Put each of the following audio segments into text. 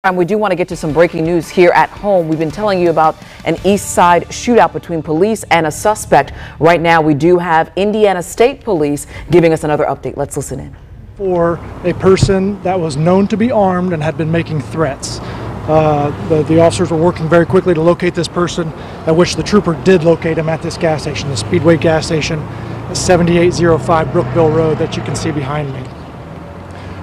We do want to get to some breaking news here at home. We've been telling you about an East Side shootout between police and a suspect. Right now, we do have Indiana State Police giving us another update. Let's listen in. For a person that was known to be armed and had been making threats. The officers were working very quickly to locate this person, at which the trooper did locate him at this gas station, the Speedway gas station, 7805 Brookville Road that you can see behind me.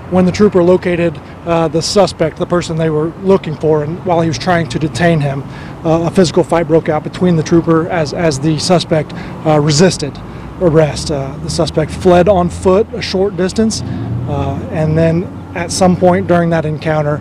When the trooper located the suspect, the person they were looking for, and while he was trying to detain him, a physical fight broke out between the trooper as the suspect resisted arrest. The suspect fled on foot a short distance, and then at some point during that encounter,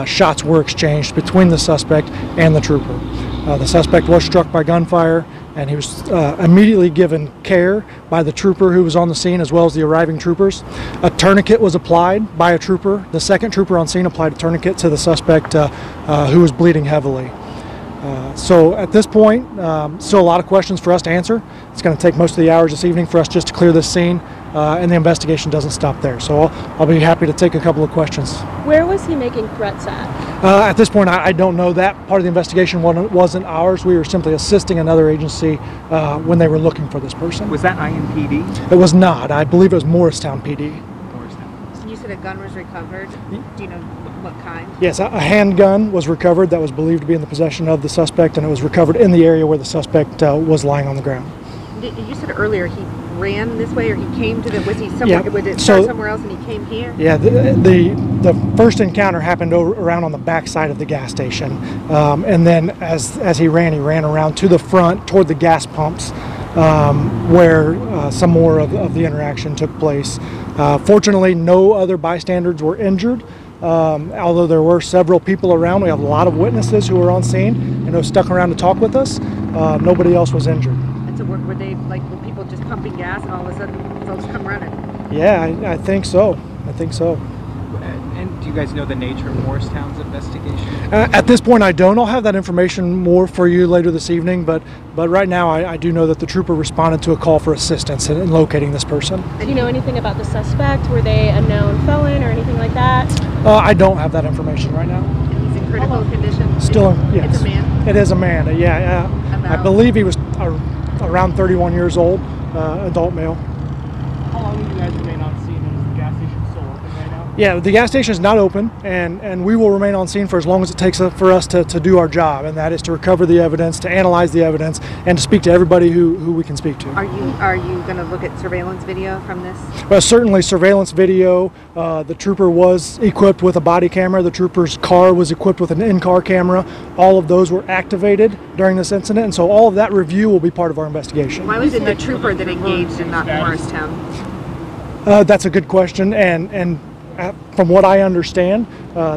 shots were exchanged between the suspect and the trooper. The suspect was struck by gunfire, and he was immediately given care by the trooper who was on the scene as well as the arriving troopers. A tourniquet was applied by a trooper. The second trooper on scene applied a tourniquet to the suspect who was bleeding heavily. So at this point, still a lot of questions for us to answer. It's going to take most of the hours this evening for us just to clear this scene, and the investigation doesn't stop there. So I'll be happy to take a couple of questions. Where was he making threats at? At this point, I don't know. That part of the investigation wasn't ours. We were simply assisting another agency when they were looking for this person. Was that IMPD? It was not. I believe it was Morristown PD. So you said a gun was recovered. Do you know what kind? Yes, a handgun was recovered that was believed to be in the possession of the suspect, and it was recovered in the area where the suspect was lying on the ground. You said earlier he ran this way, or he came to the, was he somewhere, would it start somewhere else and he came here? Yeah, the first encounter happened around on the back side of the gas station, and then as he ran around to the front toward the gas pumps, where some more of the interaction took place. Fortunately, no other bystanders were injured, although there were several people around. We have a lot of witnesses who were on scene and who stuck around to talk with us. Nobody else was injured. And so were they, like, were people just pumping gas and all of a sudden folks come running? Yeah, I think so. I think so. And do you guys know the nature of Morristown's investigation? At this point, I don't. I'll have that information more for you later this evening, but right now I do know that the trooper responded to a call for assistance in locating this person. Do you know anything about the suspect? Were they a known felon or anything like that? I don't have that information right now. And he's in critical condition? Still, yes. It's a man? It is a man, yeah. I believe he was around 31 years old, adult male. How long will you guys remain on scene? Is the gas station still open right now? Yeah, the gas station is not open, and we will remain on scene for as long as it takes for us to do our job, and that is to recover the evidence, to analyze the evidence, and to speak to everybody who we can speak to. Are you going to look at surveillance video from this? Well, certainly surveillance video. The trooper was equipped with a body camera. The trooper's car was equipped with an in-car camera. All of those were activated during this incident, and so all of that review will be part of our investigation. Why was it the trooper that engaged and not Morristown? That's a good question, and from what I understand,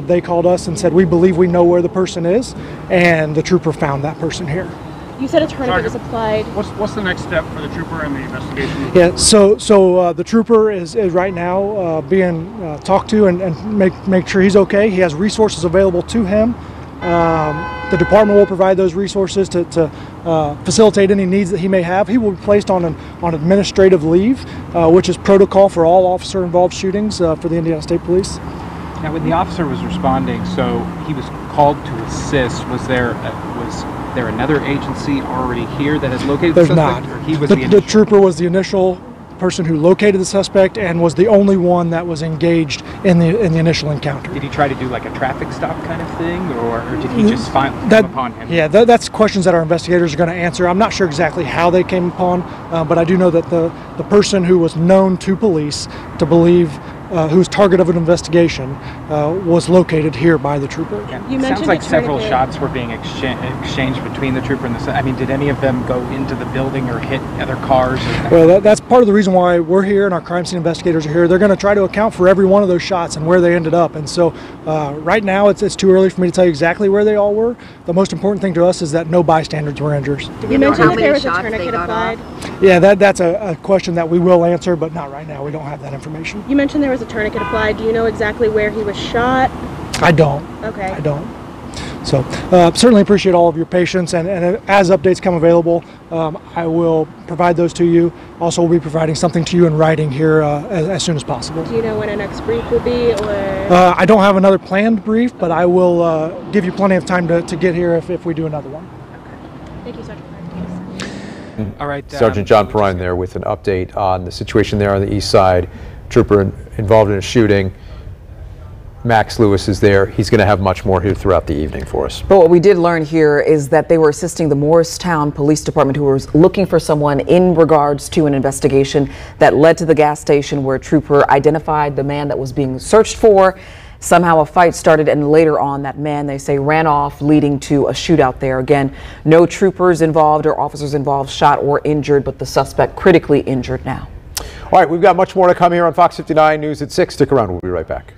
they called us and said, we believe we know where the person is, and the trooper found that person here. You said a tourniquet was applied. What's the next step for the trooper and the investigation? Yeah, so the trooper is right now being talked to and make sure he's okay. He has resources available to him. The department will provide those resources to facilitate any needs that he may have. He will be placed on administrative leave, which is protocol for all officer-involved shootings for the Indiana State Police. Now, when the officer was responding, so he was called to assist. Was there another agency already here that has located the suspect? There's not. Or he was the trooper was the initial person who located the suspect and was the only one that was engaged in the initial encounter. Did he try to do like a traffic stop kind of thing, or did he just come upon him? Yeah, that's questions that our investigators are going to answer. I'm not sure exactly how they came upon, but I do know that the person who was known to police to believe who's target of an investigation was located here by the trooper. Yeah. You sounds like several shots were being exchanged between the trooper and the. I mean, did any of them go into the building or hit other cars? Well, that's part of the reason why we're here and our crime scene investigators are here. They're going to try to account for every one of those shots and where they ended up. And so right now it's too early for me to tell you exactly where they all were. The most important thing to us is that no bystanders were injured. You mentioned that there was a tourniquet applied. Yeah, that's a question that we will answer, but not right now. We don't have that information. You mentioned there was a tourniquet applied. Do you know exactly where he was shot? I don't. Okay. I don't. So certainly appreciate all of your patience, and as updates come available, I will provide those to you. Also, we'll be providing something to you in writing here as soon as possible. Do you know when our next brief will be, or? I don't have another planned brief, but I will give you plenty of time to get here if we do another one. Thank you, Sergeant. All right. Sergeant John Perrine there with an update on the situation there on the east side. Trooper involved in a shooting. Max Lewis is there. He's going to have much more here throughout the evening for us. But what we did learn here is that they were assisting the Morristown Police Department, who was looking for someone in regards to an investigation that led to the gas station, where a trooper identified the man that was being searched for. Somehow a fight started, and later on that man, they say, ran off, leading to a shootout there. Again, no troopers involved or officers involved shot or injured, but the suspect critically injured now. All right, we've got much more to come here on Fox 59 News at 6. Stick around. We'll be right back.